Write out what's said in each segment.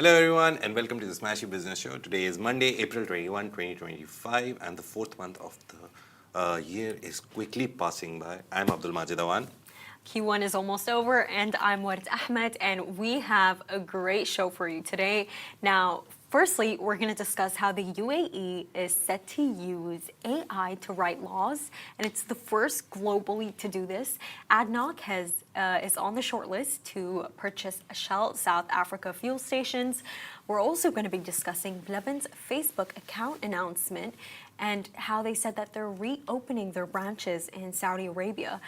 Hello everyone and welcome to the Smashy Business Show. Today is Monday, April 21, 2025 and the fourth month of the year is quickly passing by. I'm Abdul Majid Awan. Q1 is almost over and I'm Warid Ahmed and we have a great show for you today. Now, firstly, we're going to discuss how the UAE is set to use AI to write laws, and it's the first globally to do this. Adnoc is on the shortlist to purchase Shell South Africa fuel stations. We're also going to be discussing Lebanon's Facebook account announcement and how they said that they're reopening their branches in Saudi Arabia.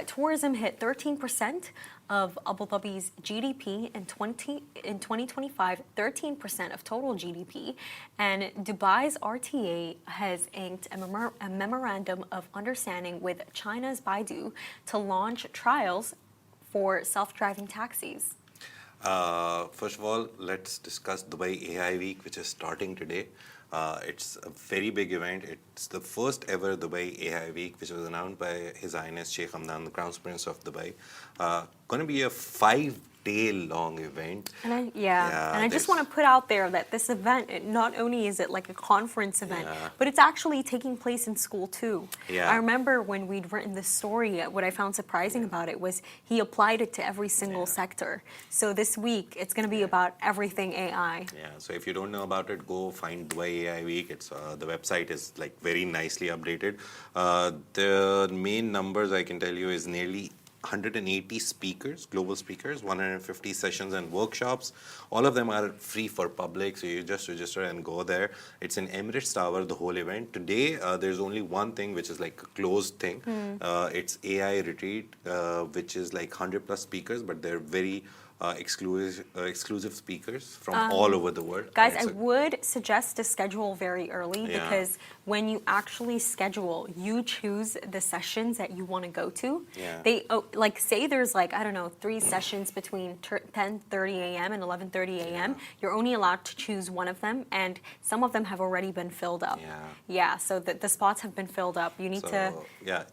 Tourism hit 13% of Abu Dhabi's GDP in 2025, 13% of total GDP, and Dubai's RTA has inked a memorandum of understanding with China's Baidu to launch trials for self-driving taxis. First of all, let's discuss Dubai AI Week, which is starting today. It's a very big event. It's the first ever Dubai AI Week, which was announced by His Highness Sheikh Hamdan, the Crown Prince of Dubai. Going to be a 5-day long event. And I just want to put out there that this event, not only is it like a conference event, but it's actually taking place in school too. I remember when we'd written this story, what I found surprising about it was he applied it to every single sector. So this week, it's going to be about everything AI. So if you don't know about it, go find Dubai AI Week. It's the website is like very nicely updated. The main numbers I can tell you is nearly 180 speakers, global speakers, 150 sessions and workshops. All of them are free for public, so you just register and go there. It's in Emirates Tower, the whole event. Today, there's only one thing, which is like a closed thing. It's AI retreat, which is like 100 plus speakers, but they're very exclusive speakers from all over the world. Guys, I would suggest to schedule very early because when you actually schedule, you choose the sessions that you want to go to. They like say there's like, I don't know, 3 sessions between 10:30 a.m. and 11:30 a.m. You're only allowed to choose one of them, and some of them have already been filled up. So the spots have been filled up. You need to.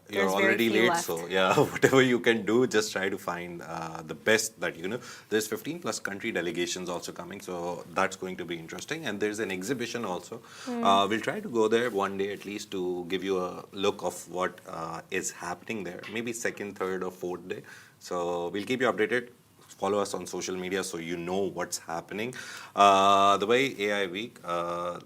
You're already late, left. So whatever you can do, just try to find the best that you know. There's 15 plus country delegations also coming, so that's going to be interesting. And there's an exhibition also. We'll try to go there one day at least to give you a look of what is happening there. Maybe second, third, or fourth day. So we'll keep you updated. Follow us on social media so you know what's happening. The way AI Week,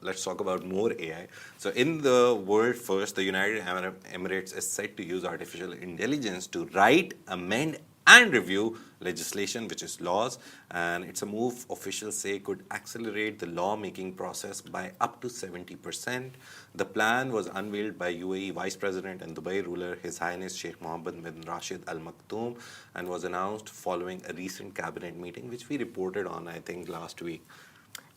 let's talk about more AI. So in the world first, the United Arab Emirates is set to use artificial intelligence to write, amend, and review legislation, which is laws, and it's a move officials say could accelerate the lawmaking process by up to 70%. The plan was unveiled by UAE Vice President and Dubai ruler His Highness Sheikh Mohammed bin Rashid Al Maktoum and was announced following a recent cabinet meeting, which we reported on, I think, last week.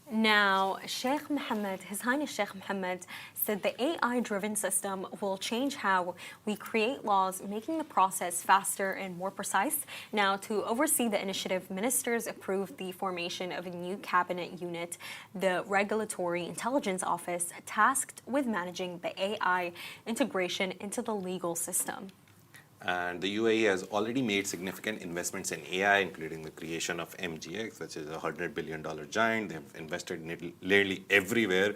Now, Sheikh Mohammed, His Highness Sheikh Mohammed, said the AI-driven system will change how we create laws, making the process faster and more precise. Now, to oversee the initiative, ministers approved the formation of a new cabinet unit, the Regulatory Intelligence Office, tasked with managing the AI integration into the legal system. And the UAE has already made significant investments in AI, including the creation of MGX, which is a $100 billion giant. They've invested nearly everywhere.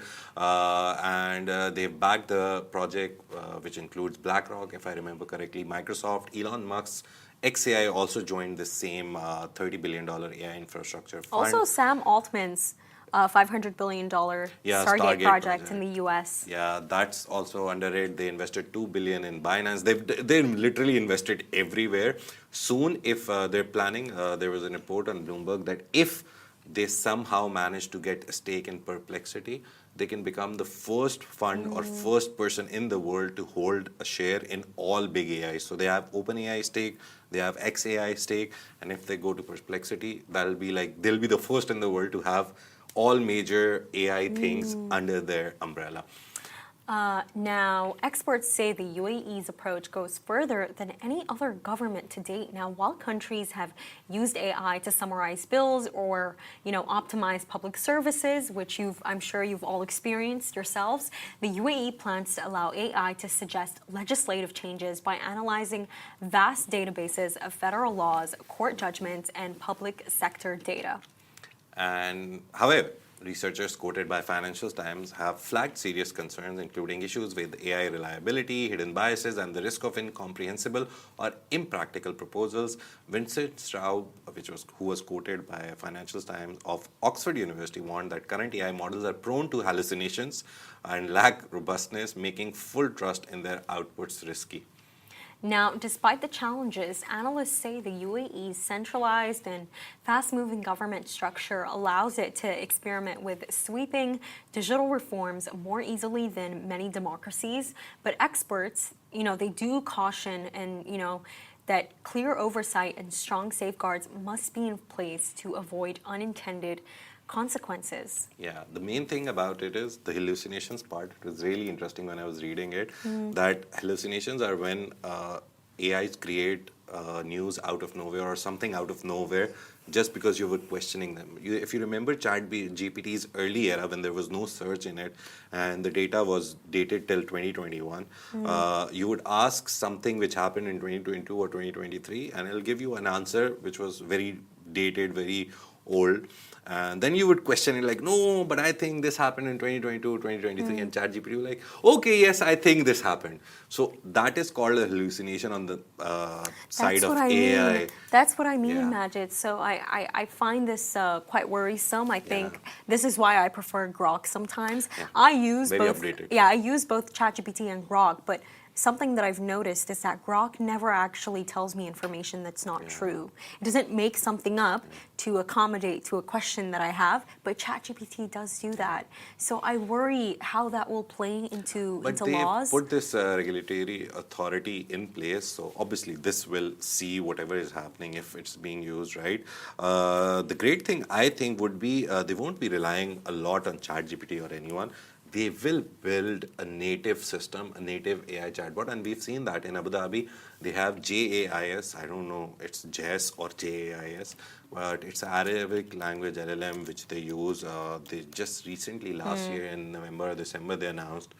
They've backed the project, which includes BlackRock, if I remember correctly, Microsoft, Elon Musk's XAI also joined the same $30 billion AI infrastructure fund. Also, Sam Altman's $500 billion Stargate project in the US. That's also under it. They invested $2 billion in Binance. They've literally invested everywhere. Soon, if they're planning, there was a report on Bloomberg that if they somehow manage to get a stake in Perplexity, they can become the first fund or first person in the world to hold a share in all big AI. So they have OpenAI stake, they have XAI stake, and if they go to Perplexity, they'll be the first in the world to have all major AI things under their umbrella. Now, experts say the UAE's approach goes further than any other government to date. Now, while countries have used AI to summarize bills or, optimize public services, which I'm sure you've all experienced yourselves, the UAE plans to allow AI to suggest legislative changes by analyzing vast databases of federal laws, court judgments, and public sector data. And however, researchers quoted by Financial Times have flagged serious concerns, including issues with AI reliability, hidden biases, and the risk of incomprehensible or impractical proposals. Vincent Straub, who was quoted by Financial Times of Oxford University, warned that current AI models are prone to hallucinations and lack robustness, making full trust in their outputs risky. Now, despite the challenges, analysts say the UAE's centralized and fast-moving government structure allows it to experiment with sweeping digital reforms more easily than many democracies. But experts, they do caution and, that clear oversight and strong safeguards must be in place to avoid unintended consequences. Yeah, the main thing about it is the hallucinations part. It was really interesting when I was reading it, that hallucinations are when AIs create news out of nowhere or something out of nowhere just because you were questioning them. If you remember GPT's early era when there was no search in it and the data was dated till 2021, you would ask something which happened in 2022 or 2023 and it'll give you an answer which was very dated, very old. And then you would question it like, no, but I think this happened in 2022, 2023, and ChatGPT was like, okay, yes, I think this happened. So that is called a hallucination on the side of AI. That's what I mean, Yeah. Majid. So I find this quite worrisome. I think this is why I prefer Grok sometimes. I use Very both. updated. Yeah, I use both ChatGPT and Grok, but something that I've noticed is that Grok never actually tells me information that's not true. It doesn't make something up to accommodate to a question that I have, but ChatGPT does do that. So I worry how that will play into They laws. put this regulatory authority in place, so obviously this will see whatever is happening if it's being used, right? The great thing I think would be they won't be relying a lot on ChatGPT or anyone. They will build a native system, a native AI chatbot, and we've seen that in Abu Dhabi. They have JAIS, I don't know, it's JES or JAIS, but it's Arabic language LLM which they use. They just recently, last year in November or December, they announced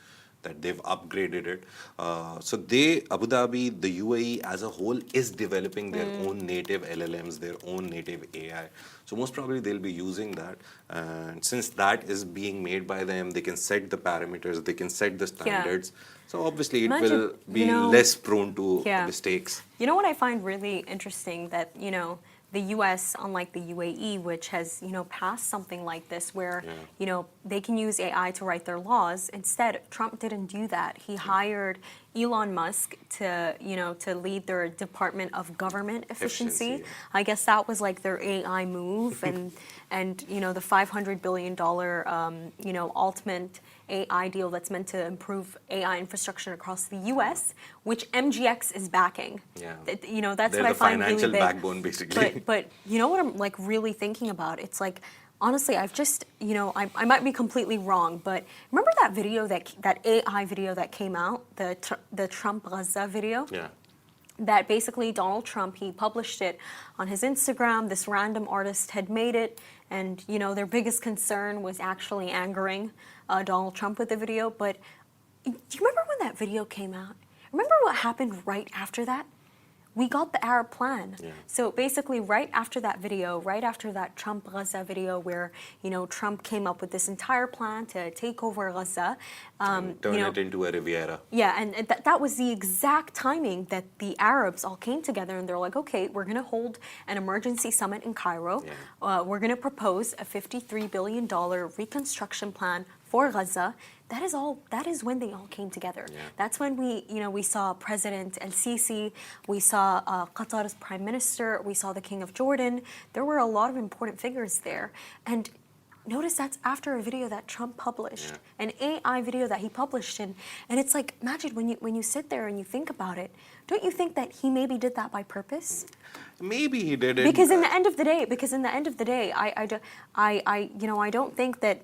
that they've upgraded it. So Abu Dhabi, the UAE as a whole is developing their own native LLMs, their own native AI. So most probably they'll be using that. And since that is being made by them, they can set the parameters, they can set the standards. So obviously it will be less prone to mistakes. You know what I find really interesting that, the US, unlike the UAE, which has, passed something like this where, they can use AI to write their laws. Instead, Trump didn't do that. He hired Elon Musk to, to lead their Department of Government Efficiency. I guess that was like their AI move and the $500 billion, ultimate AI deal that's meant to improve AI infrastructure across the U.S., which MGX is backing. Yeah. That's They're what I the find financial really big. backbone, basically. But you know what I'm like really thinking about? It's like, honestly, I've just, I might be completely wrong, but remember that video, that AI video that came out, the Trump Gaza video? Yeah. That basically Donald Trump, he published it on his Instagram. This random artist had made it, and their biggest concern was actually angering Donald Trump with the video. But do you remember when that video came out? Remember what happened right after that? We got the Arab plan. Yeah. So basically, right after that video, right after that Trump Gaza video, where Trump came up with this entire plan to take over Gaza, Turn it into a Riviera. yeah, and that was the exact timing that the Arabs all came together and they're like, okay, we're going to hold an emergency summit in Cairo. Yeah. We're going to propose a $53 billion reconstruction plan for Gaza. That is when they all came together. Yeah. That's when we saw President El-Sisi, we saw Qatar's Prime Minister, we saw the King of Jordan. There were a lot of important figures there. And notice that's after a video that Trump published, an AI video that he published, and it's like, Majid, when you sit there and you think about it, don't you think that he maybe did that by purpose? Maybe he did it. Because in the end of the day, I don't think that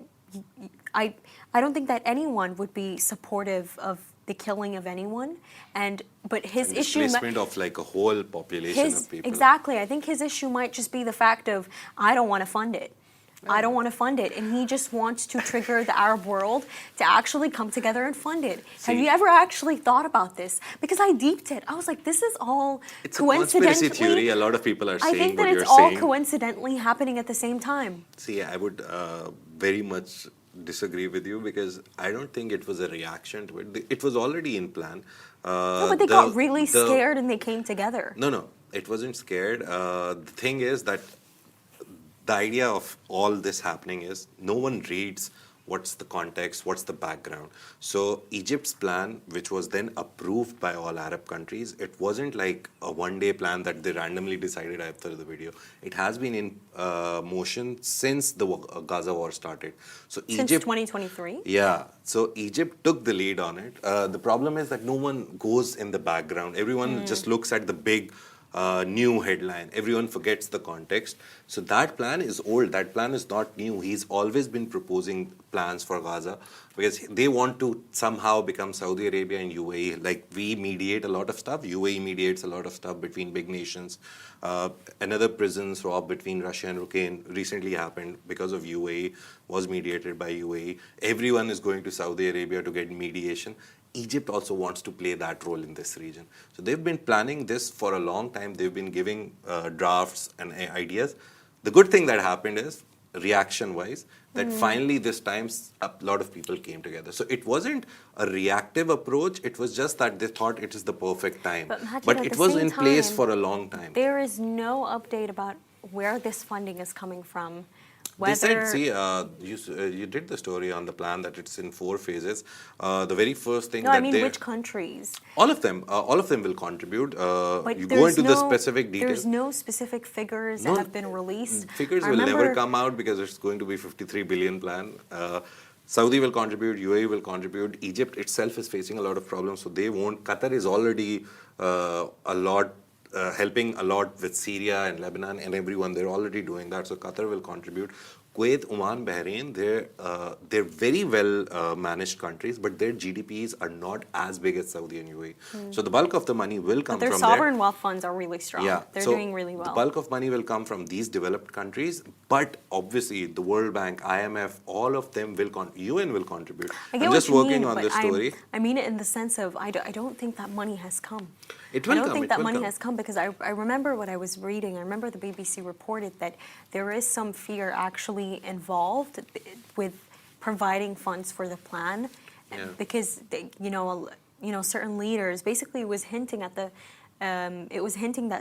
I don't think that anyone would be supportive of the killing of anyone, but his issue displacement of like a whole population of people. Exactly. I think his issue might just be the fact of I don't want to fund it. I don't want to fund it. And he just wants to trigger the Arab world to actually come together and fund it. Have you ever actually thought about this? Because I deeped it. I was like, this is all It's a conspiracy theory. A lot of people are saying I think that what it's you're all saying. coincidentally happening at the same time. See, I would very much disagree with you because I don't think it was a reaction to it. It was already in plan. No, but they got really scared and they came together. No, it wasn't scared. The thing is that the idea of all this happening is no one reads what's the context, what's the background. So Egypt's plan, which was then approved by all Arab countries, it wasn't like a one-day plan that they randomly decided after the video. It has been in motion since the Gaza war started. So Since Egypt, 2023? yeah. So Egypt took the lead on it. The problem is that no one goes in the background. Everyone just looks at the big new headline. Everyone forgets the context. So that plan is old. That plan is not new. He's always been proposing plans for Gaza because they want to somehow become Saudi Arabia and UAE. Like we mediate a lot of stuff. UAE mediates a lot of stuff between big nations. Another prison swap between Russia and Ukraine recently happened because of UAE, was mediated by UAE. Everyone is going to Saudi Arabia to get mediation. Egypt also wants to play that role in this region. So they've been planning this for a long time. They've been giving drafts and ideas. The good thing that happened is, reaction-wise, that finally this time a lot of people came together. So it wasn't a reactive approach. It was just that they thought it is the perfect time. But it was in place for a long time. There is no update about where this funding is coming from. They said, see, you did the story on the plan that it's in 4 phases. The very first thing No, that I mean which countries? all of them will contribute. But You go into the no, specific details. There's no specific figures that have been released. Figures I will never remember- come out because it's going to be 53 billion plan. Saudi will contribute, UAE will contribute. Egypt itself is facing a lot of problems, so they won't. Qatar is already helping a lot with Syria and Lebanon and everyone. They're already doing that, so Qatar will contribute. Kuwait, Oman, Bahrain, they're very well managed countries, but their GDPs are not as big as Saudi and UAE. So the bulk of the money will come But from their sovereign wealth funds are really strong. Yeah, They're so doing really well. The bulk of money will come from these developed countries, but obviously the World Bank, IMF, all of them will UN will contribute. I get I'm what just you working mean, on but this story. I mean it in the sense of I don't think that money has come. It will I don't come, think it that will money come. has come because I remember what I was reading. I remember the BBC reported that there is some fear actually involved with providing funds for the plan, because certain leaders basically it was hinting at that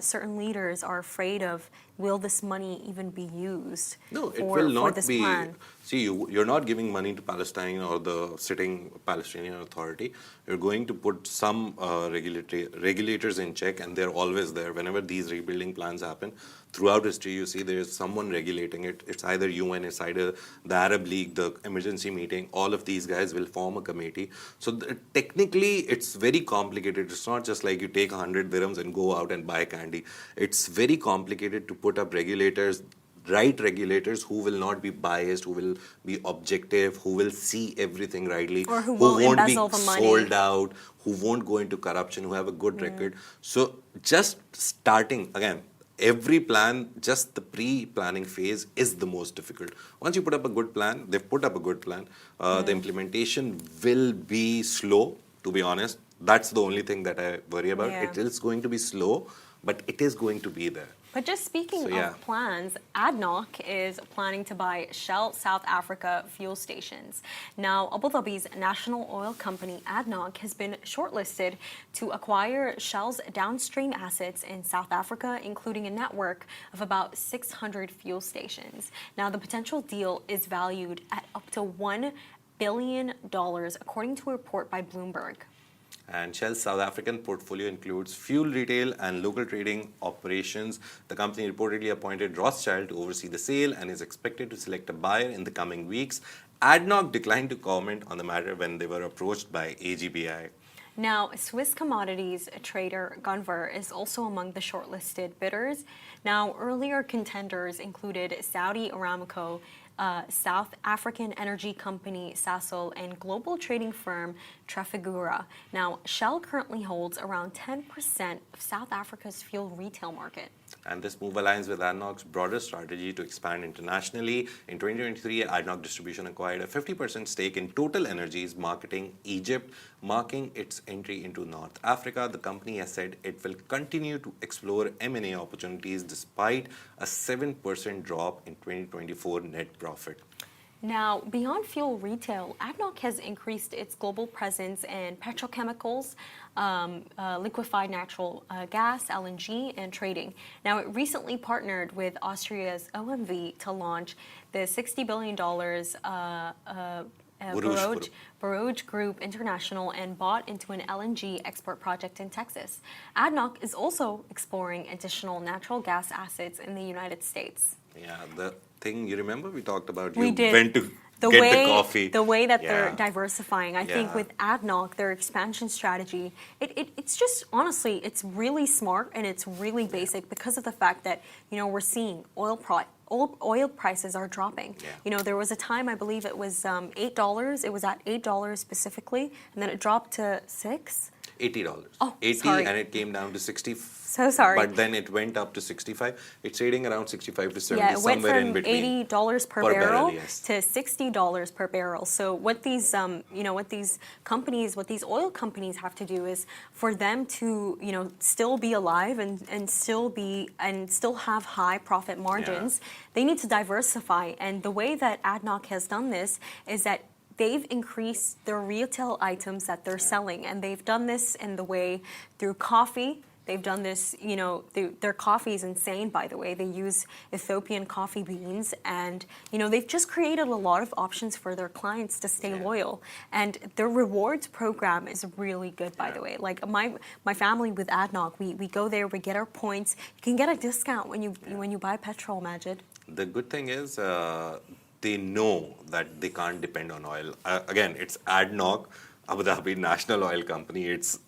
certain leaders are afraid of, will this money even be used No, it for will not this be. plan? See, you're not giving money to Palestine or the sitting Palestinian Authority. You're going to put some regulators in check, and they're always there. Whenever these rebuilding plans happen, throughout history, you see there is someone regulating it. It's either UN, it's either the Arab League, the emergency meeting. All of these guys will form a committee. So technically, it's very complicated. It's not just like you take 100 dirhams and go out and buy candy. It's very complicated to put up regulators, right regulators who will not be biased, who will be objective, who will see everything rightly, Or who won't be embezzle the money. sold out, who won't go into corruption, who have a good record. So just starting, again, every plan, just the pre-planning phase is the most difficult. Once you put up a good plan, they've put up a good plan, the implementation will be slow, to be honest. That's the only thing that I worry about. Yeah. It is going to be slow, but it is going to be there. But just speaking of plans, Adnoc is planning to buy Shell South Africa fuel stations. Now, Abu Dhabi's national oil company, Adnoc, has been shortlisted to acquire Shell's downstream assets in South Africa, including a network of about 600 fuel stations. Now, the potential deal is valued at up to $1 billion, according to a report by Bloomberg. And Shell's South African portfolio includes fuel retail and local trading operations. The company reportedly appointed Rothschild to oversee the sale and is expected to select a buyer in the coming weeks. Adnoc declined to comment on the matter when they were approached by AGBI. Now, Swiss commodities trader Gunvor is also among the shortlisted bidders. Now, earlier contenders included Saudi Aramco, South African energy company Sasol, and global trading firm Trafigura. Now, Shell currently holds around 10% of South Africa's fuel retail market. And this move aligns with Adnoc's broader strategy to expand internationally. In 2023, Adnoc Distribution acquired a 50% stake in Total Energies Marketing Egypt, marking its entry into North Africa. The company has said it will continue to explore M&A opportunities despite a 7% drop in 2024 net profit. Now, beyond fuel retail, Adnoc has increased its global presence in petrochemicals, liquefied natural gas, LNG, and trading. Now, it recently partnered with Austria's OMV to launch the $60 billion Borouge Group International and bought into an LNG export project in Texas. Adnoc is also exploring additional natural gas assets in the United States. Yeah, the thing you remember we talked about, We you did. went to get the coffee. The way that they're Yeah. diversifying, I think with Adnoc, their expansion strategy, it's just, honestly, it's really smart and it's really basic because of the fact that, we're seeing oil prices are dropping. Yeah. There was a time, I believe it was $8. It was at $8 specifically, and then it dropped to $6. $80. Oh, 80, sorry. and it came down to 60. So sorry. But then it went up to 65. It's trading around 65 to 70, Yeah, it went somewhere in from between. $80 per Per barrel, barrel yes. to $60 per barrel. So what these, what these oil companies have to do is for them to, still be alive and still have high profit margins, they need to diversify. And the way that Adnoc has done this is that they've increased their retail items that they're selling, and they've done this in the way through coffee. They've done this, their coffee is insane, by the way. They use Ethiopian coffee beans, and, they've just created a lot of options for their clients to stay loyal. And their rewards program is really good, by the way. Like my family with Adnoc, we go there, we get our points. You can get a discount when you buy petrol, Majid. The good thing is they know that they can't depend on oil. Again, it's Adnoc, Abu Dhabi National Oil Company. It's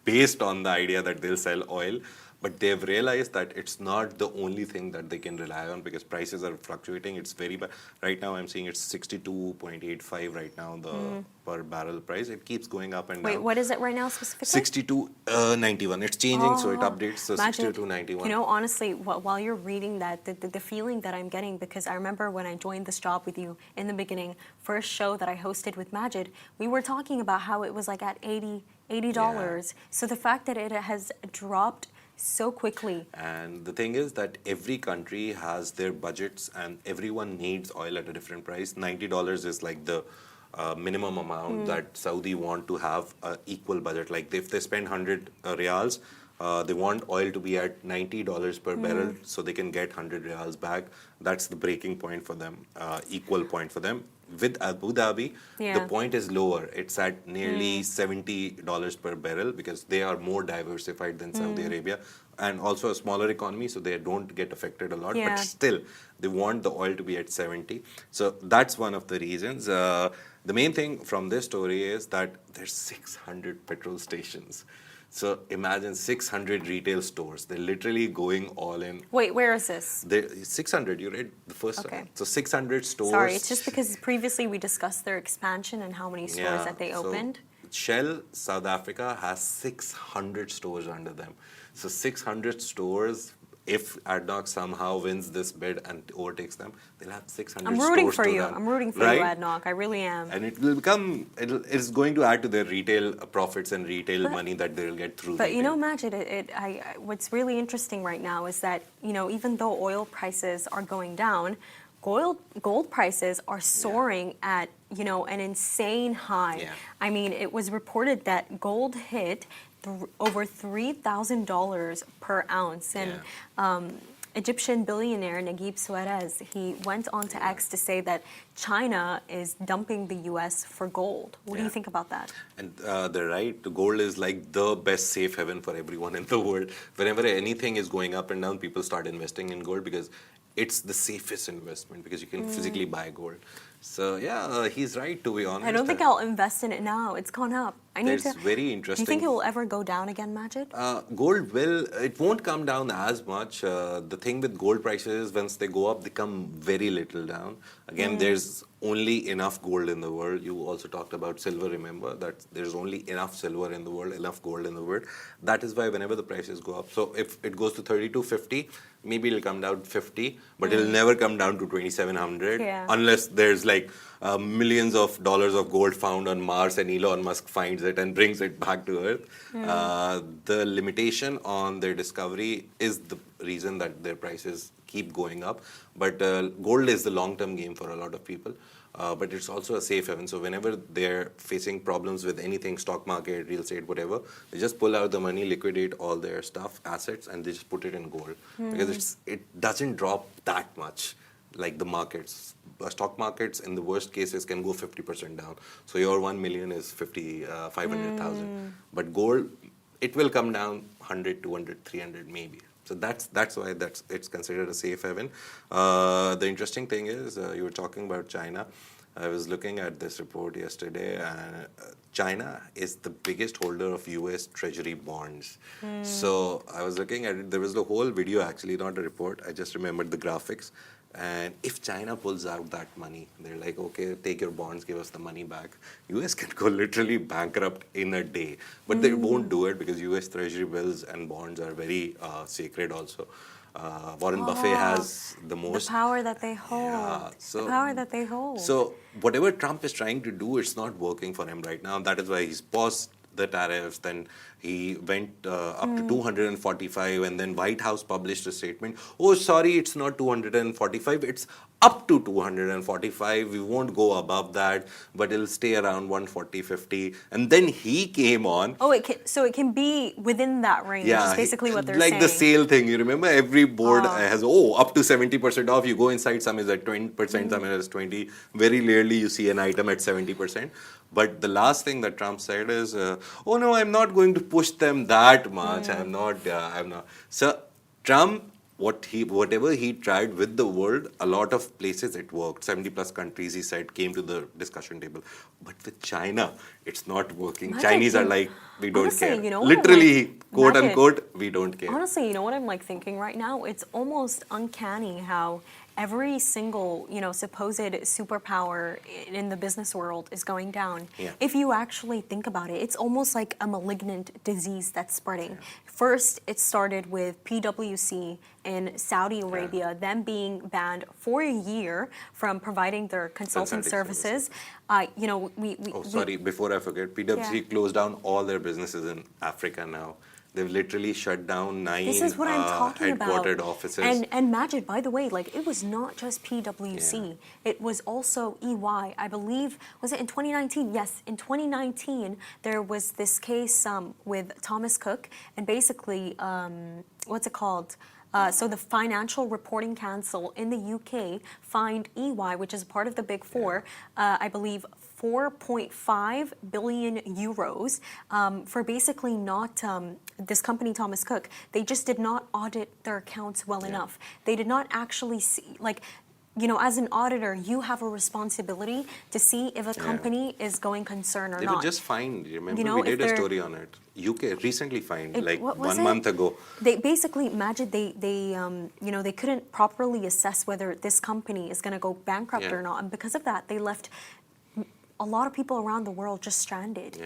based on the idea that they'll sell oil, but they've realized that it's not the only thing that they can rely on because prices are fluctuating. It's very bad. Right now, I'm seeing it's 62.85 right now, the per barrel price. It keeps going up and down. Wait, what is it right now specifically? 62.91. It's changing, so it updates. So Majid, 62.91. honestly, while you're reading that, the feeling that I'm getting, because I remember when I joined this job with you in the beginning, first show that I hosted with Majid, we were talking about how it was like at $80. So the fact that it has dropped so quickly. And the thing is that every country has their budgets and everyone needs oil at a different price. $90 is like the minimum amount that Saudi want to have an equal budget. Like if they spend 100 riyals, they want oil to be at $90 per barrel so they can get 100 riyals back. That's the breaking point for them, equal point for them. With Abu Dhabi, the point is lower. It's at nearly $70 per barrel because they are more diversified than Saudi Arabia and also a smaller economy, so they don't get affected a lot. But still, they want the oil to be at 70. So that's one of the reasons. The main thing from this story is that there's 600 petrol stations. So imagine 600 retail stores. They're literally going all in. Wait, where is this? 600, you read the first Okay. one. So 600 stores. Sorry, it's just because previously we discussed their expansion and how many stores that they so opened. Shell South Africa has 600 stores under them. So 600 stores, if Adnoc somehow wins this bid and overtakes them, they'll have 600 I'm stores rooting for to you. run, I'm rooting for right? you, Adnoc. I really am. And it will become, it's going to add to their retail profits and retail money that they'll get through But retail. Majid, what's really interesting right now is that, even though oil prices are going down, gold prices are soaring at, an insane high. Yeah. I mean, it was reported that gold hit over $3,000 per ounce. And Egyptian billionaire Naguib Suarez, he went on to X to say that China is dumping the U.S. for gold. What do you think about that? And they're right. The gold is like the best safe haven for everyone in the world. Whenever anything is going up and down, people start investing in gold because it's the safest investment because you can physically buy gold. So he's right, to be honest. I don't think I'll invest in it now. It's gone up. I need There's to. very Do you interesting. think it will ever go down again, Majid? Gold it won't come down as much. The thing with gold prices, once they go up, they come very little down. Again, there's only enough gold in the world. You also talked about silver, remember, that there's only enough silver in the world, enough gold in the world. That is why whenever the prices go up, so if it goes to 3250, maybe it'll come down to 50, but it'll never come down to 2700 Yeah. unless there's like millions of dollars of gold found on Mars and Elon Musk finds it and brings it back to Earth. The limitation on their discovery is the reason that their prices keep going up. But gold is the long-term game for a lot of people. But it's also a safe haven. So whenever they're facing problems with anything, stock market, real estate, whatever, they just pull out the money, liquidate all their stuff, assets, and they just put it in gold. Because it doesn't drop that much like the markets. Stock markets, in the worst cases, can go 50% down. So your 1 million is 500,000. But gold, it will come down 100, 200, 300 maybe. So that's why it's considered a safe haven. The interesting thing is, you were talking about China. I was looking at this report yesterday, and China is the biggest holder of US Treasury bonds. So I was looking at it. There was the whole video, actually, not a report. I just remembered the graphics. And if China pulls out that money, they're like, okay, take your bonds, give us the money back. US can go literally bankrupt in a day. But they won't do it because US Treasury bills and bonds are very sacred also. Warren Buffett has the most. The power that they hold. Yeah, The power that they hold. So whatever Trump is trying to do, it's not working for him right now. That is why he's paused the tariffs. Then he went up to 245, and then White House published a statement. Oh, sorry, it's not 245. It's up to 245. We won't go above that, but it'll stay around 140, 50. And then he came on. Oh, so it can be within that range. Yeah, is basically what they're like saying. the sale thing. You remember every board has up to 70% off. You go inside, some is at 20%, some is 20. Very rarely you see an item at 70%. But the last thing that Trump said is, "Oh no, I'm not going to push them that much. I'm not. So Trump, whatever he tried with the world, a lot of places it worked. 70 plus countries, he said, came to the discussion table. But with China, it's not working. Imagine Chinese are like, we don't honestly, care. you know what, Literally, like, quote imagine- unquote, we don't care. Honestly, you know what I'm like thinking right now? It's almost uncanny how every single, supposed superpower in the business world is going down. Yeah. If you actually think about it, it's almost like a malignant disease that's spreading. First, it started with PwC in Saudi Arabia, them being banned for a year from providing their consulting services. Sorry, before I forget, PwC closed down all their businesses in Africa now. They've literally shut down 9 This is what I'm talking headquartered about. offices. And Majid, by the way, it was not just PwC. It was also EY. I believe, was it in 2019? Yes, in 2019, there was this case with Thomas Cook, and basically, what's it called? So the Financial Reporting Council in the UK fined EY, which is part of the Big Four, I believe 4.5 billion euros for basically not, this company, Thomas Cook, they just did not audit their accounts well enough. They did not actually see, as an auditor, you have a responsibility to see if a company is going concern or They not. were just fined. Remember, we did a story on it. UK recently fined, what was 1 month ago. They basically, Majid, they couldn't properly assess whether this company is going to go bankrupt or not, and because of that, they left a lot of people around the world just stranded.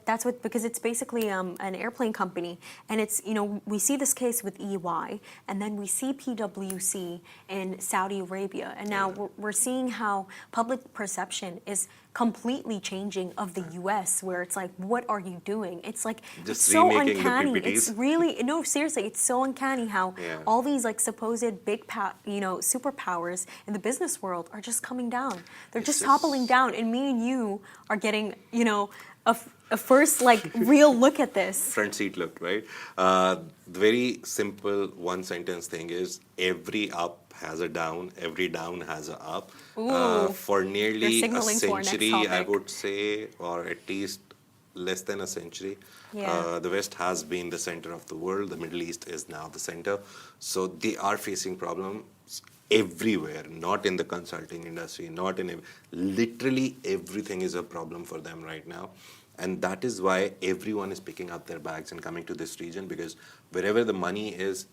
That's what, because it's basically an airplane company, and it's, we see this case with EY, and then we see PwC in Saudi Arabia, and now we're seeing how public perception is completely changing of the US, where it's like, what are you doing? It's like, Just it's so remaking the uncanny. PPTs. It's really, no, seriously, it's so uncanny how all these supposed big, superpowers in the business world are just coming down. They're just toppling down, and me and you are getting, a first real look at this. Front seat look, right? The very simple one sentence thing is, every up has a down, every down has a up. For nearly a century, I would say, or at least less than a century, the West has been the center of the world. The Middle East is now the center. So they are facing problems everywhere, not in the consulting industry, not in literally everything is a problem for them right now. And that is why everyone is picking up their bags and coming to this region, because wherever the money is,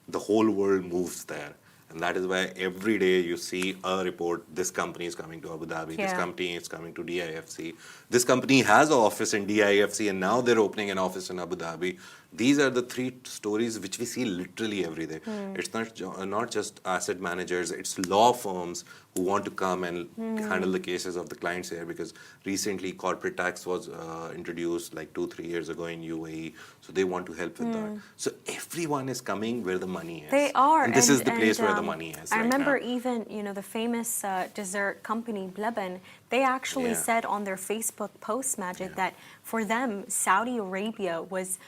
the whole world moves there. And that is why every day you see a report, this company is coming to Abu Dhabi, this company is coming to DIFC. This company has an office in DIFC and now they're opening an office in Abu Dhabi. These are the three stories which we see literally every day. It's not just asset managers, it's law firms who want to come and handle the cases of the clients here, because recently corporate tax was introduced like 2-3 years ago in UAE, so they want to help with that. So everyone is coming where the money is. They are. And this is the place where the money is. I remember even, the famous dessert company, Bleban, they actually said on their Facebook post, Majid, that for them, Saudi Arabia was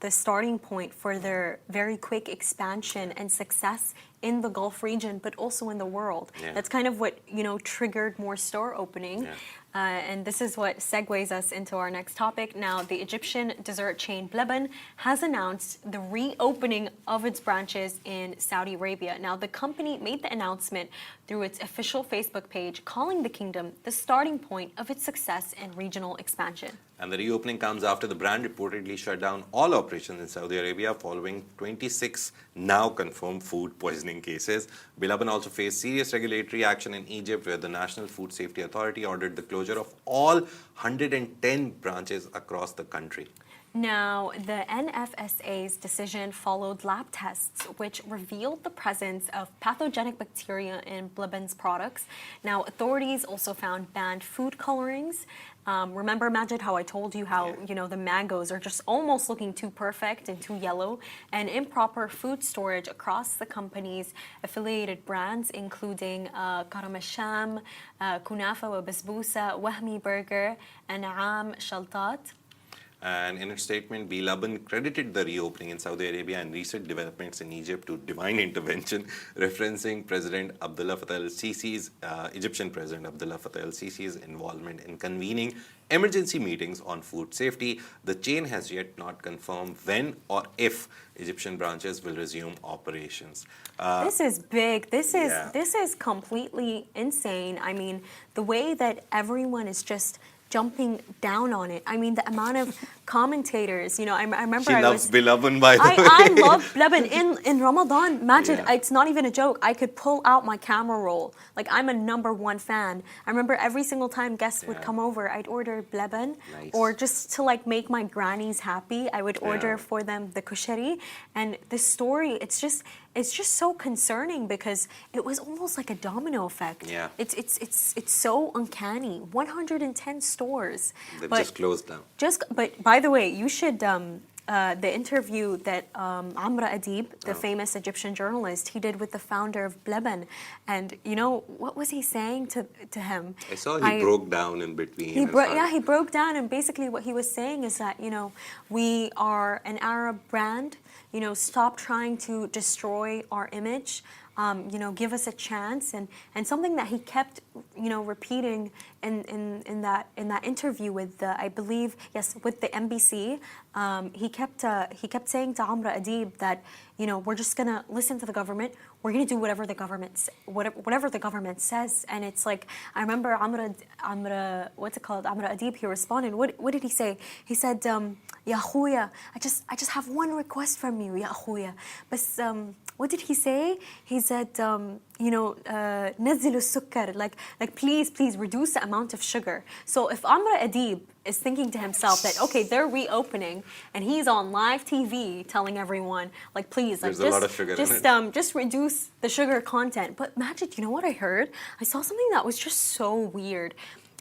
the starting point for their very quick expansion and success in the Gulf region, but also in the world. That's kind of what, triggered more store opening. And this is what segues us into our next topic. Now, the Egyptian dessert chain Bleban has announced the reopening of its branches in Saudi Arabia. Now, the company made the announcement through its official Facebook page, calling the kingdom the starting point of its success and regional expansion. And the reopening comes after the brand reportedly shut down all operations in Saudi Arabia following 26 now confirmed food poisoning cases. Bleban also faced serious regulatory action in Egypt, where the National Food Safety Authority ordered the closure of all 110 branches across the country. Now, the NFSA's decision followed lab tests, which revealed the presence of pathogenic bacteria in Bleban's products. Now, authorities also found banned food colorings. Remember, Majid, how I told you how, the mangoes are just almost looking too perfect and too yellow, and improper food storage across the company's affiliated brands, including Karam al-Sham, Kunafa wa Basbousa, Wahmi Burger, An'am Shaltat. And in its statement, Bleban credited the reopening in Saudi Arabia and recent developments in Egypt to divine intervention, referencing President Abdullah Fattah al-Sisi's, Egyptian President Abdullah Fattah al-Sisi's involvement in convening emergency meetings on food safety. The chain has yet not confirmed when or if Egyptian branches will resume operations. This is big. This is completely insane. I mean, the way that everyone is just jumping down on it. I mean, the amount of commentators, I remember She loves Bleban, by the way. I love Bleban. In Ramadan, Majid, it's not even a joke. I could pull out my camera roll. Like, I'm a #1 fan. I remember every single time guests would come over, I'd order Bleban. Nice. Or just to make my grannies happy, I would order for them the kushari. And this story, it's just so concerning, because it was almost like a domino effect. Yeah. It's so uncanny. 110 stores. They've just closed down. But by the way, you should the interview that Amra Adib, the famous Egyptian journalist, he did with the founder of Bleban, and what was he saying to him? I saw he broke down in between. He broke down, and basically what he was saying is that we are an Arab brand. Stop trying to destroy our image. Give us a chance, and something that he kept repeating in that interview with I believe with the NBC. He kept saying to Amra Adib that we're just gonna listen to the government. We're gonna do whatever the government says. And it's like, I remember Amra Adib, he responded. What did he say? He said, Ya Akhuya, I just have one request from you, Ya Akhuya. But what did he say? He said, نزلوا السكر, like please reduce the amount of sugar. So if Amra Adib is thinking to himself that, okay, they're reopening, and he's on live TV telling everyone, please, there's a lot of sugar just reduce the sugar content. But Majid, you know what I heard? I saw something that was just so weird.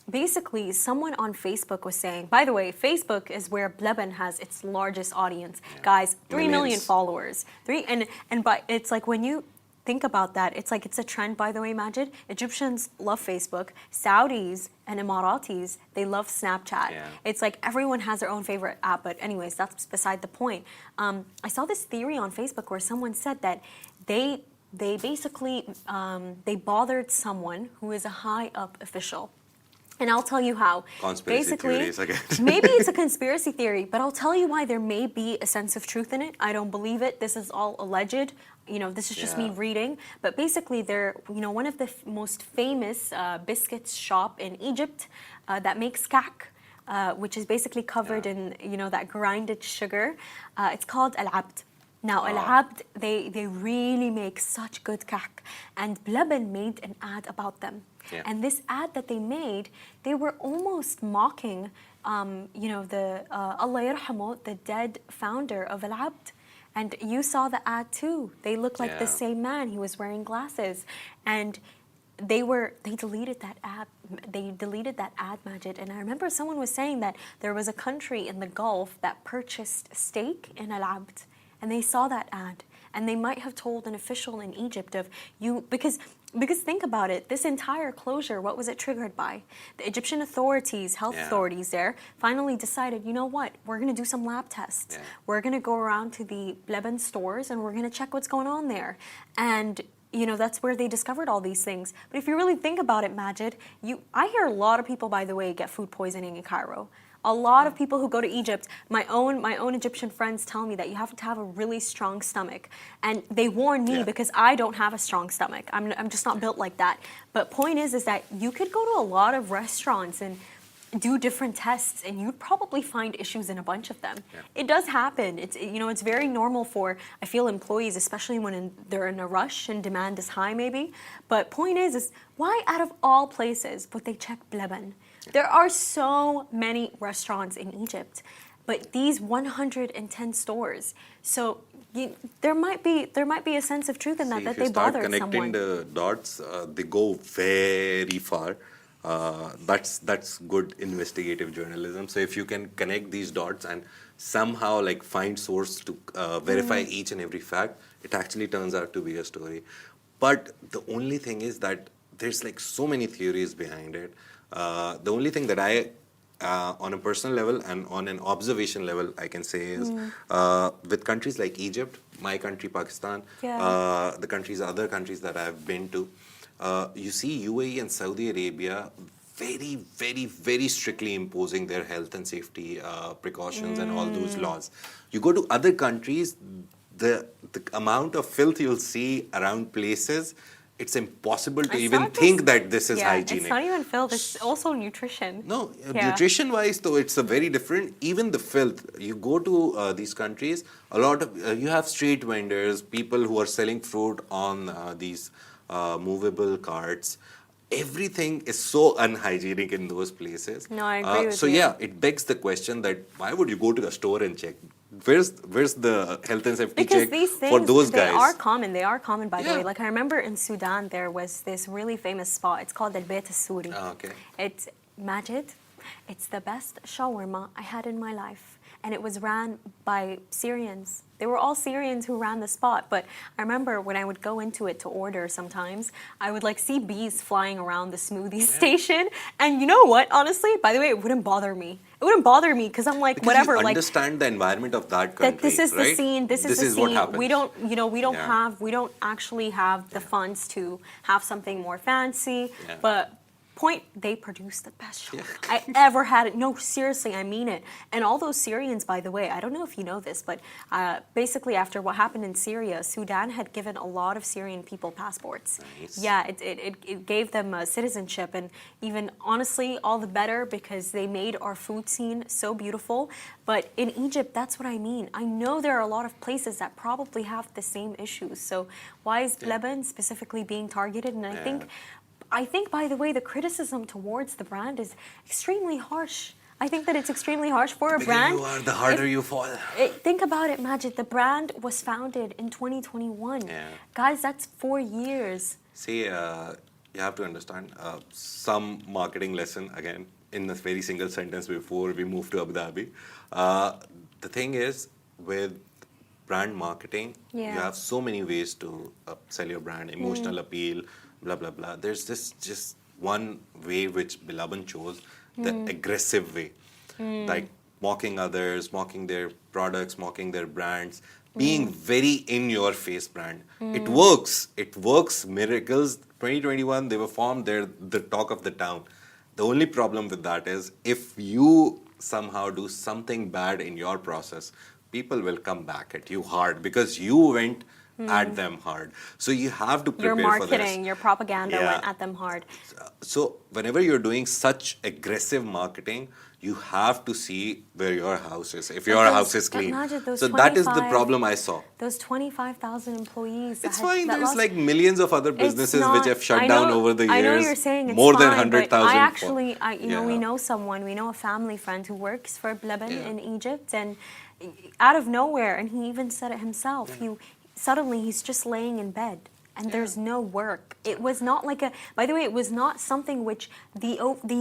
Basically, someone on Facebook was saying, by the way, Facebook is where Bleban has its largest audience. Guys, 3 million followers. But it's like, when you think about that, it's a trend, by the way, Majid. Egyptians love Facebook. Saudis and Emiratis, they love Snapchat. It's like everyone has their own favorite app. But anyways, that's beside the point. I saw this theory on Facebook where someone said that they basically they bothered someone who is a high up official. And I'll tell you how. Conspiracy theories again. Maybe it's a conspiracy theory, but I'll tell you why there may be a sense of truth in it. I don't believe it. This is all alleged. This is just me reading. But basically, they're one of the most famous biscuits shop in Egypt that makes kak. which is basically covered in, that grinded sugar. It's called al-abd. Now, al-abd, they really make such good kahk. And Blabin made an ad about them. Yeah. And this ad that they made, they were almost mocking, the Allah yarhamu, the dead founder of al-abd. And you saw the ad too. They looked like the same man. He was wearing glasses. And they deleted that ad. They deleted that ad, Majid. And I remember someone was saying that there was a country in the Gulf that purchased stake in al-abd. And they saw that ad, and they might have told an official in Egypt because think about it, this entire closure, what was it triggered by? The Egyptian authorities, health authorities there, finally decided, you know what, we're going to do some lab tests. Yeah. We're going to go around to the Bleben stores, and we're going to check what's going on there. And that's where they discovered all these things. But if you really think about it, Majid, I hear a lot of people, by the way, get food poisoning in Cairo. A lot of people who go to Egypt, my own Egyptian friends tell me that you have to have a really strong stomach. And they warn me because I don't have a strong stomach. I'm just not built like that. But point is that you could go to a lot of restaurants and do different tests, and you'd probably find issues in a bunch of them. Yeah. It does happen. It's very normal for, I feel, employees, especially when they're in a rush and demand is high maybe. But point is why out of all places would they check Bleben? There are so many restaurants in Egypt, but these 110 stores. So there might be a sense of truth in that they bother someone. If you start connecting the dots, they go very far. That's good investigative journalism. So if you can connect these dots and somehow find source to verify each and every fact, it actually turns out to be a story. But the only thing is that there's so many theories behind it. The only thing that I, on a personal level and on an observation level, I can say is with countries like Egypt, my country, Pakistan, the other countries that I've been to, you see UAE and Saudi Arabia very, very, very strictly imposing their health and safety precautions and all those laws. You go to other countries, the amount of filth you'll see around places, it's impossible to even think that this is hygienic. It's not even filth, it's also nutrition. No, nutrition-wise, though, it's a very different. Even the filth, you go to these countries, a lot of you have street vendors, people who are selling fruit on these movable carts. Everything is so unhygienic in those places. No, I agree with so you. it begs the question that why would you go to a store and check? Where's the health and safety because check these things, for those guys? They are common. They are common, by the way. I remember in Sudan, there was this really famous spot. It's called Al-Bayt al-Suri. Okay. It's Majid. It's the best shawarma I had in my life. And it was ran by Syrians. They were all Syrians who ran the spot. But I remember when I would go into it to order sometimes, I would see bees flying around the smoothie station. And you know what? Honestly, by the way, it wouldn't bother me. It wouldn't bother me because I'm because whatever. You understand the environment of that country. That this is right? the scene. This is the scene. What happens. We don't actually have the funds to have something more fancy. Yeah. But point, they produce the best shawarma I ever had. No, seriously, I mean it. And all those Syrians, by the way, I don't know if you know this, but basically after what happened in Syria, Sudan had given a lot of Syrian people passports. Nice. Yeah, it gave them citizenship, and even honestly, all the better because they made our food scene so beautiful. But in Egypt, that's what I mean. I know there are a lot of places that probably have the same issues. So why is Lebanon specifically being targeted? And I think, by the way, the criticism towards the brand is extremely harsh. I think that it's extremely harsh for a brand. The bigger you are, the harder you fall. Think about it, Majid. The brand was founded in 2021. Yeah. Guys, that's 4 years. See, you have to understand some marketing lesson, again, in a very single sentence before we move to Abu Dhabi. The thing is, with brand marketing, you have so many ways to sell your brand, emotional appeal, blah, blah, blah. There's just one way which Bilaban chose, the aggressive way. Like mocking others, mocking their products, mocking their brands, being very in-your-face brand. It works. It works miracles. 2021, they were formed. They're the talk of the town. The only problem with that is if you somehow do something bad in your process, people will come back at you hard because you went at them hard. So you have to prepare your for this. marketing, your propaganda went at them hard. So whenever you're doing such aggressive marketing, you have to see where your house is, if But your those- house is but clean. Majid, those So that is the 25 problem I saw. Those 25,000 employees. that It's had- fine. that There's lost- like millions of other It's businesses not- which have shut I down know- over the years. I know you're saying it's more fine, than but 100,000. I actually, we Yeah. know someone, we know a family friend who works for Bleban Yeah. in Egypt, and out of nowhere, and he even said it himself, suddenly he's just laying in bed. And there's no work. It was not like a. By the way, it was not something which the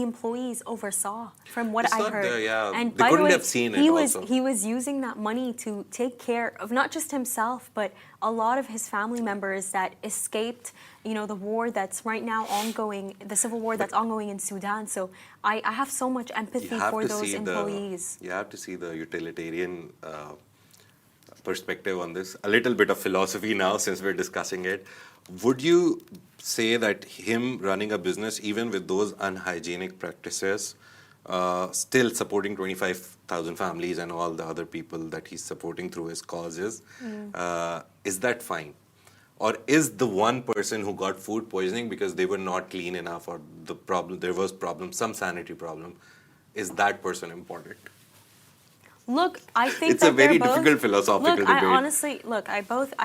employees oversaw, from what It's I not heard. there, yeah. And They by the couldn't way, have seen he it was also. he was using that money to take care of not just himself, but a lot of his family members that escaped, the war that's right now ongoing, the civil war that's ongoing in Sudan. So I have so much empathy for those employees. You have to see the utilitarian perspective on this. A little bit of philosophy now, since we're discussing it. Would you say that him running a business, even with those unhygienic practices, still supporting 25,000 families and all the other people that he's supporting through his causes, is that fine? Or is the one person who got food poisoning because they were not clean enough, or there was some sanitary problem, is that person important? Look, I think It's that a very they're both, difficult philosophical look, debate. I honestly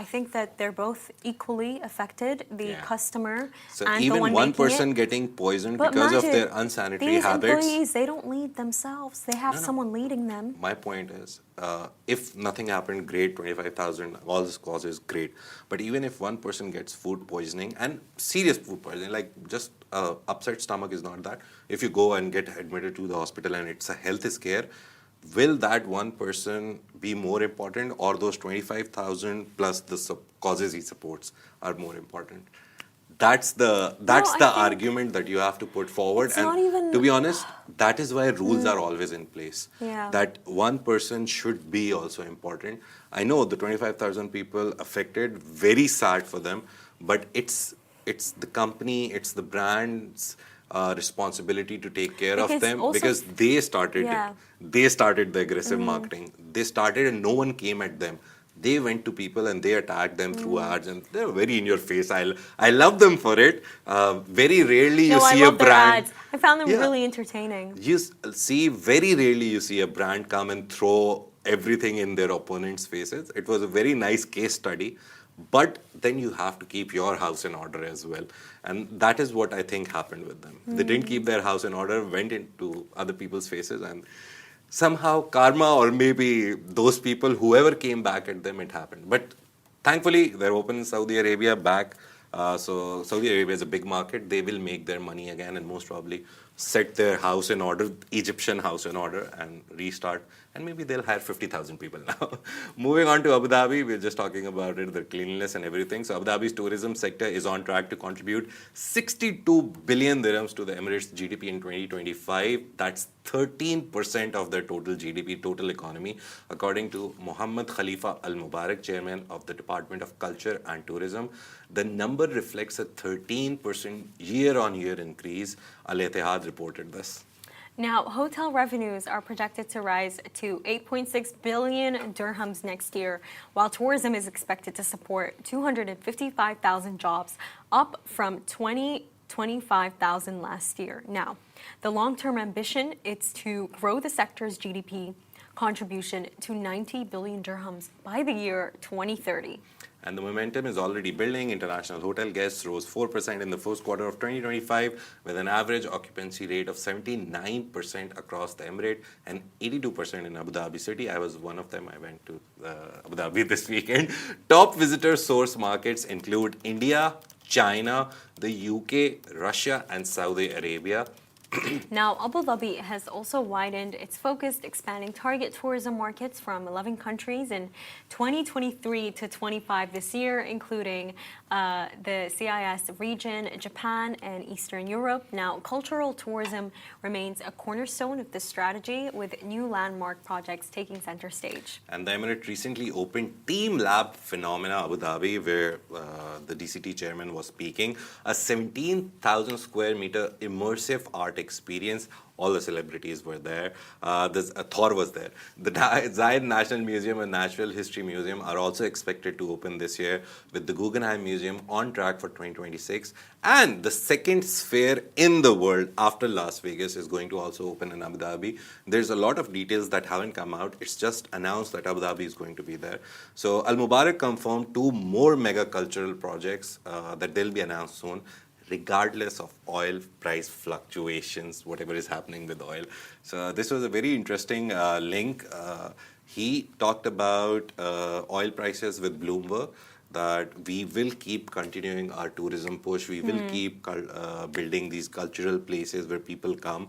I think that they're both equally affected, the Yeah. customer So and the even one one making person it. getting poisoned But because of Majid, their unsanitary these habits. employees, they don't lead themselves. They have No, no. someone leading them. My point is, if nothing happened, great, 25,000, all this causes, great. But even if one person gets food poisoning, and serious food poisoning, like just upset stomach is not that. If you go and get admitted to the hospital and it's a health scare, will that one person be more important, or those 25,000 plus the causes he supports are more important? That's the think argument that you have to put forward. it's And not even- to be honest, that is why rules are always in place. Yeah. That one person should be also important. I know the 25,000 people affected, very sad for them, but it's the company, it's the brand's responsibility to take care of Because them, also- because they started Yeah. it. They started the aggressive marketing. They started and no one came at them. They went to people and they attacked them through ads, and they're very in your face. I love them for it. Very rarely you No, I see a love their brand. ads. I found them Yeah. really entertaining. Very rarely you see a brand come and throw everything in their opponents' faces. It was a very nice case study, but then you have to keep your house in order as well. And that is what I think happened with them. They didn't keep their house in order, went into other people's faces, and somehow karma, or maybe those people, whoever came back at them, it happened. But thankfully, they're open in Saudi Arabia back. So Saudi Arabia is a big market. They will make their money again and most probably set their house in order, Egyptian house in order, and restart. And maybe they'll hire 50,000 people now. Moving on to Abu Dhabi, we're just talking about it, the cleanliness and everything. So Abu Dhabi's tourism sector is on track to contribute 62 billion dirhams to the Emirates' GDP in 2025. That's 13% of their total GDP, total economy, according to Mohammed Khalifa Al Mubarak, chairman of the Department of Culture and Tourism. The number reflects a 13% year-on-year increase. Al Ittihad reported this. Now, hotel revenues are projected to rise to 8.6 billion dirhams next year, while tourism is expected to support 255,000 jobs, up from 25,000 last year. Now, the long-term ambition is to grow the sector's GDP contribution to 90 billion dirhams by the year 2030. And the momentum is already building. International hotel guests rose 4% in the first quarter of 2025, with an average occupancy rate of 79% across the Emirate and 82% in Abu Dhabi city. I was one of them. I went to Abu Dhabi this weekend. Top visitor source markets include India, China, the UK, Russia, and Saudi Arabia. Now, Abu Dhabi has also widened its focus, expanding target tourism markets from 11 countries in 2023 to 25 this year, including the CIS region, Japan, and Eastern Europe. Now, cultural tourism remains a cornerstone of this strategy, with new landmark projects taking center stage. And the Emirate recently opened Team Lab Phenomena Abu Dhabi, where the DCT chairman was speaking, a 17,000 square meter immersive art experience All the celebrities were there. Thor was there. The Zayed National Museum and Natural History Museum are also expected to open this year, with the Guggenheim Museum on track for 2026. And the second sphere in the world after Las Vegas is going to also open in Abu Dhabi. There's a lot of details that haven't come out. It's just announced that Abu Dhabi is going to be there. So Al Mubarak confirmed 2 more mega cultural projects that they'll be announced soon, regardless of oil price fluctuations, whatever is happening with oil. So this was a very interesting link. He talked about oil prices with Bloomberg, that we will keep continuing our tourism push. We will keep building these cultural places where people come.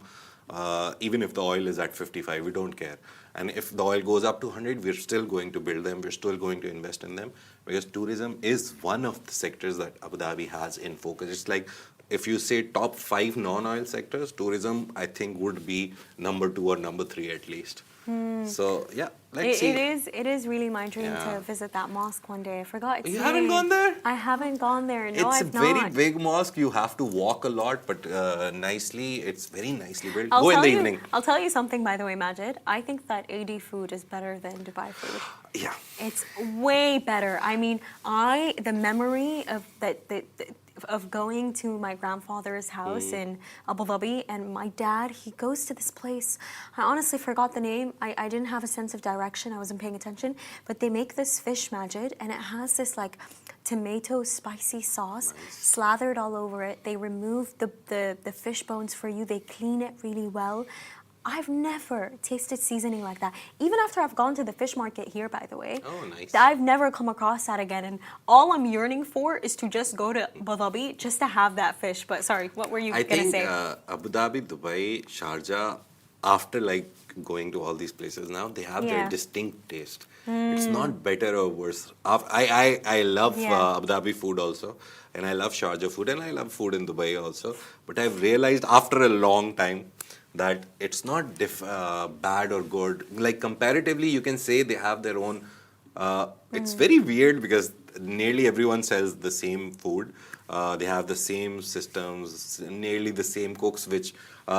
Even if the oil is at 55, we don't care. And if the oil goes up to 100, we're still going to build them. We're still going to invest in them, because tourism is one of the sectors that Abu Dhabi has in focus. It's like, if you say top 5 non-oil sectors, tourism, I think, would be number 2 or number 3 at least. So yeah, let's see. It is really my dream to visit that mosque one day. I forgot its You name. haven't gone there? I haven't gone there. No, It's I've a very not. big mosque. You have to walk a lot, but nicely. It's very nicely built. I'll Go in tell the you, evening. I'll tell you something, by the way, Majid. I think that AD food is better than Dubai food. Yeah. It's way better. I mean, the memory of going to my grandfather's house in Abu Dhabi, and my dad, he goes to this place. I honestly forgot the name. I didn't have a sense of direction. I wasn't paying attention. But they make this fish, Majid, and it has this like tomato spicy sauce slathered all over it. They remove the fish bones for you. They clean it really well. I've never tasted seasoning like that. Even after I've gone to the fish market here, by the way. Oh, nice. I've never come across that again. And all I'm yearning for is to just go to Abu Dhabi just to have that fish. But sorry, what were you going to say? I think Abu Dhabi, Dubai, Sharjah, after like going to all these places now, they have their distinct taste. It's not better or worse. I love Abu Dhabi food also, and I love Sharjah food, and I love food in Dubai also. But I've realized after a long time that it's not bad or good. Like comparatively, you can say they have their own. It's very weird because nearly everyone sells the same food. They have the same systems, nearly the same cooks, which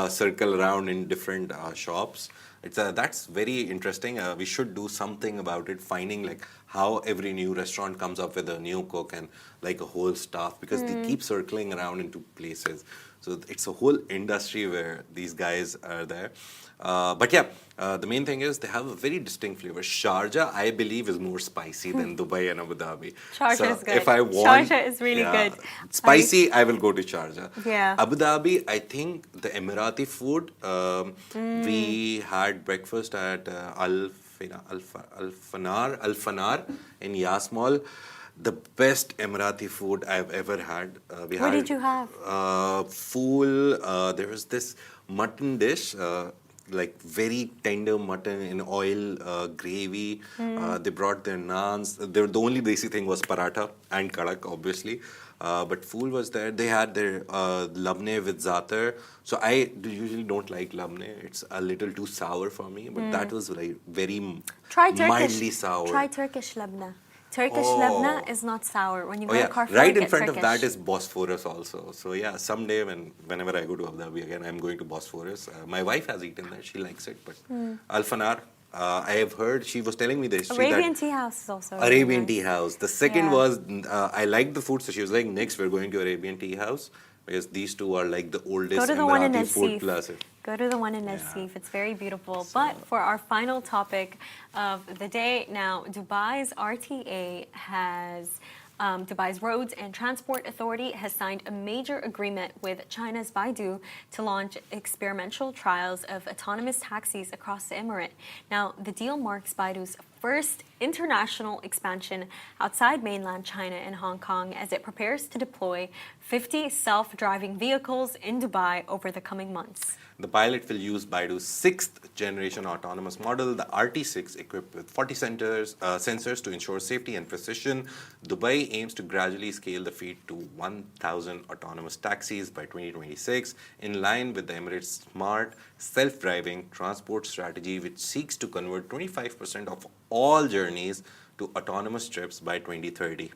circle around in different shops. That's very interesting. We should do something about it, finding like how every new restaurant comes up with a new cook and like a whole staff, because they keep circling around into places. So it's a whole industry where these guys are there. But yeah, the main thing is they have a very distinct flavor. Sharjah, I believe, is more spicy than Dubai and Abu Dhabi. Sharjah is good. If I want, Sharjah is really good. Spicy, I will go to Sharjah. Yeah. Abu Dhabi, I think the Emirati food. We had breakfast at Al Fanar in Yas Mall. The best Emirati food I've ever had. What did you have? Fool. There was this mutton dish, like very tender mutton in oil, gravy. They brought their naans. The only desi thing was paratha and kadak, obviously. But fool was there. They had their labne with zaatar. So I usually don't like labne. It's a little too sour for me. But that was like very mildly sour. Try Turkish labna. Turkish labna is not sour. When you go to Carrefour, right in get front Turkish. of that is Bosphorus also. So yeah, someday whenever I go to Abu Dhabi again, I'm going to Bosphorus. My wife has eaten that; she likes it. But Al Fanar, I have heard, she was telling me the history. Arabian Tea House is also Arabian nice. Tea House. The second was I liked the food, so she was like, next we're going to Arabian Tea House, because these two are like the oldest Go to the one in Emirati food Nassif. places. Go to the one in Nassif. It's very beautiful. But for our final topic of the day, now Dubai's RTA has Dubai's Roads and Transport Authority has signed a major agreement with China's Baidu to launch experimental trials of autonomous taxis across the emirate. Now, the deal marks Baidu's first international expansion outside mainland China and Hong Kong as it prepares to deploy 50 self-driving vehicles in Dubai over the coming months. The pilot will use Baidu's 6th generation autonomous model, the RT6, equipped with 40 sensors to ensure safety and precision. Dubai aims to gradually scale the fleet to 1,000 autonomous taxis by 2026, in line with the Emirates' smart, self-driving transport strategy, which seeks to convert 25% of all journeys to autonomous trips by 2030.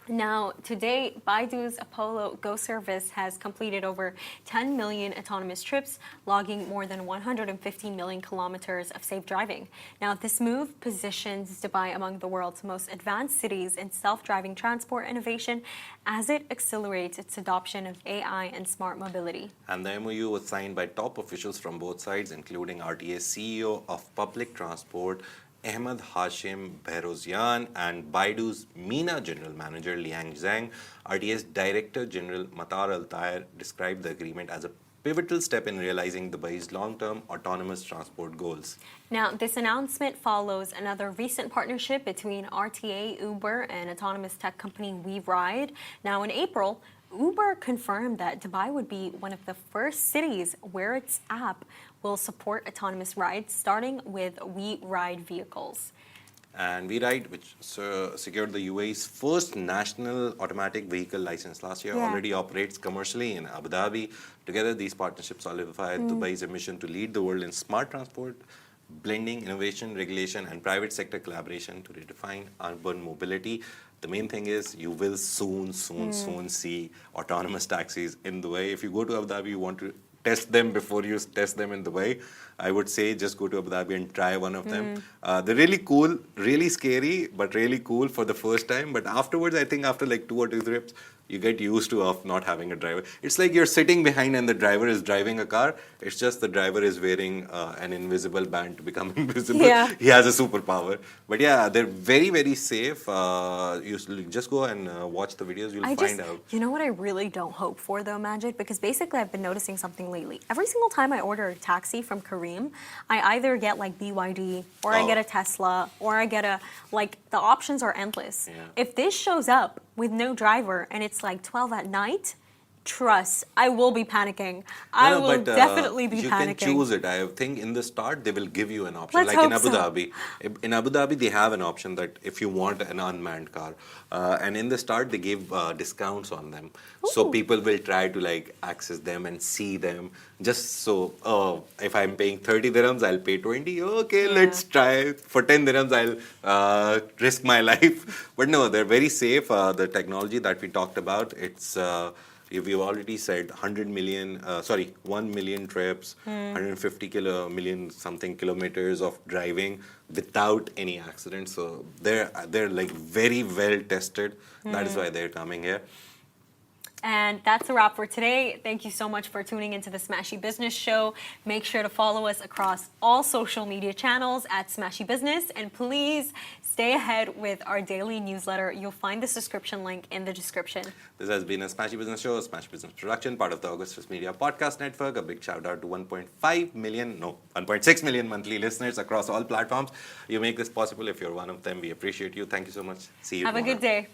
Now, today, Baidu's Apollo Go service has completed over 10 million autonomous trips, logging more than 150 million kilometers of safe driving. Now, this move positions Dubai among the world's most advanced cities in self-driving transport innovation as it accelerates its adoption of AI and smart mobility. And the MOU was signed by top officials from both sides, including RTA's CEO of Public Transport, Ahmed Hashim Behrozian, and Baidu's MENA General Manager Liang Zhang. RTA's Director General Matar Al Tayer described the agreement as a pivotal step in realizing Dubai's long-term autonomous transport goals. Now, this announcement follows another recent partnership between RTA, Uber, and autonomous tech company WeRide. Now, in April, Uber confirmed that Dubai would be one of the first cities where its app will support autonomous rides, starting with WeRide vehicles. And WeRide, which secured the UAE's first national automatic vehicle license last year, already operates commercially in Abu Dhabi. Together, these partnerships solidify Dubai's mission to lead the world in smart transport, blending innovation, regulation, and private sector collaboration to redefine urban mobility. The main thing is you will soon see autonomous taxis in Dubai. If you go to Abu Dhabi, you want to test them before you test them in Dubai. I would say just go to Abu Dhabi and try one of them. They're really cool, really scary, but really cool for the first time. But afterwards, I think after like 2 or 3 trips, you get used to of not having a driver. It's like you're sitting behind and the driver is driving a car. It's just the driver is wearing an invisible band to become invisible. Yeah. He has a superpower. But yeah, they're very, very safe. You just go and watch the videos. You'll find out. You know what I really don't hope for though, Majid? Because basically I've been noticing something lately. Every single time I order a taxi from Kareem, I either get like BYD or I get a Tesla or I get the options are endless. Yeah. If this shows up with no driver and it's like 12 at night, trust, I will be panicking. I will definitely be panicking. You can choose it. I think in the start they will give you an option. Let's like in hope Abu so. Dhabi. In Abu Dhabi they have an option that if you want an unmanned car. And in the start they gave discounts on them. So people will try to like access them and see them. Just so, if I'm paying 30 dirhams, I'll pay 20. Okay, let's try. For 10 dirhams, I'll risk my life. But no, they're very safe. The technology that we talked about, it's... we've already said 1 million trips, 150 million something kilometers of driving without any accidents. So they're like very well tested. That is why they're coming here. And that's a wrap for today. Thank you so much for tuning into the Smashy Business Show. Make sure to follow us across all social media channels at Smashy Business. And please stay ahead with our daily newsletter. You'll find the subscription link in the description. This has been a Smashy Business Show, a Smashy Business production, part of the Augustus Media Podcast Network. A big shout out to 1.6 million monthly listeners across all platforms. You make this possible. If you're one of them, we appreciate you. Thank you so much. See you tomorrow. Have a good day.